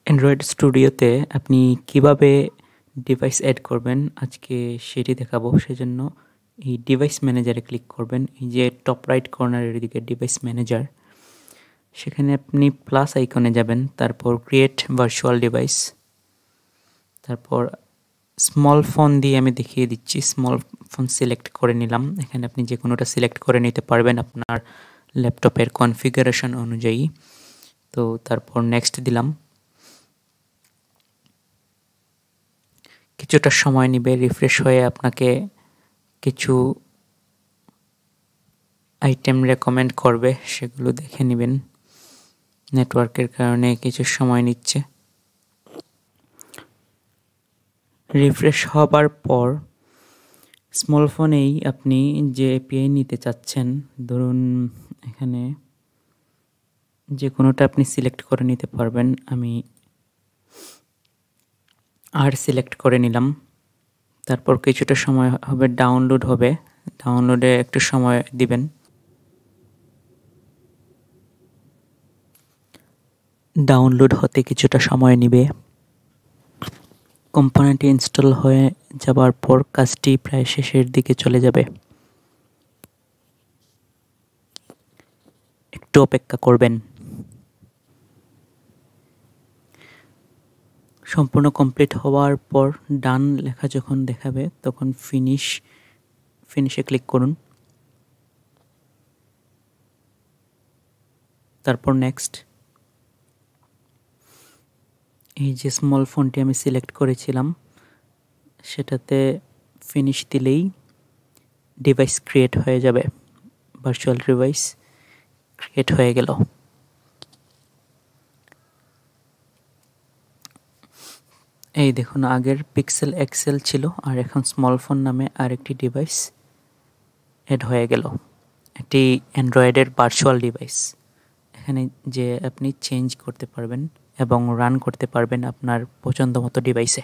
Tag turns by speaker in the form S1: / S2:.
S1: Android স্টুডিওতে আপনি কিভাবে ডিভাইস অ্যাড করবেন আজকে সেটি দেখাবো। সেজন্য এই ডিভাইস ম্যানেজারে ক্লিক করবেন। এই যে টপ রাইট কর্নারের দিকে ডিভাইস ম্যানেজার, সেখানে আপনি প্লাস আইকনে যাবেন, তারপর ক্রিয়েট ভার্চুয়াল ডিভাইস, তারপর স্মল ফোন দিয়ে আমি দেখিয়ে দিচ্ছি। স্মল ফোন সিলেক্ট করে নিলাম। এখানে আপনি যে কোনোটা সিলেক্ট করে নিতে পারবেন আপনার ল্যাপটপের কনফিগারেশন অনুযায়ী। তো তারপর নেক্সট দিলাম। কিছুটা সময় নেবে, রিফ্রেশ হয়ে আপনাকে কিছু আইটেম রেকমেন্ড করবে, সেগুলো দেখে নেবেন। নেটওয়ার্কের কারণে কিছু সময় নিচ্ছে। রিফ্রেশ হবার পর স্মল ফোনেই আপনি যে এপিআই নিতে চাচ্ছেন, ধরুন এখানে যে কোনোটা আপনি সিলেক্ট করে নিতে পারবেন। আমি আর সিলেক্ট করে নিলাম। তারপর কিছুটা সময় হবে, ডাউনলোড হবে। ডাউনলোডে একটু সময় দিবেন। ডাউনলোড হতে কিছুটা সময় নেবে। কোম্পানিটি ইনস্টল হয়ে যাবার পর কাজটি প্রায় শেষের দিকে চলে যাবে। একটু অপেক্ষা করবেন। সম্পূর্ণ কমপ্লিট হওয়ার পর ডান লেখা যখন দেখাবে তখন ফিনিশে ক্লিক করুন। তারপর নেক্সট। এই যে স্মল ফোনটি আমি সিলেক্ট করেছিলাম সেটাতে ফিনিশ দিলেই ডিভাইস ক্রিয়েট হয়ে যাবে। ভার্চুয়াল ডিভাইস ক্রিয়েট হয়ে গেল। এই দেখুন, আগের পিক্সেল এক্সেল ছিল আর এখন স্মল ফোন নামে আরেকটি ডিভাইস অ্যাড হয়ে গেল। এটি অ্যান্ড্রয়েডের ভার্চুয়াল ডিভাইস। এখানে যে আপনি চেঞ্জ করতে পারবেন এবং রান করতে পারবেন আপনার পছন্দ মতো ডিভাইসে।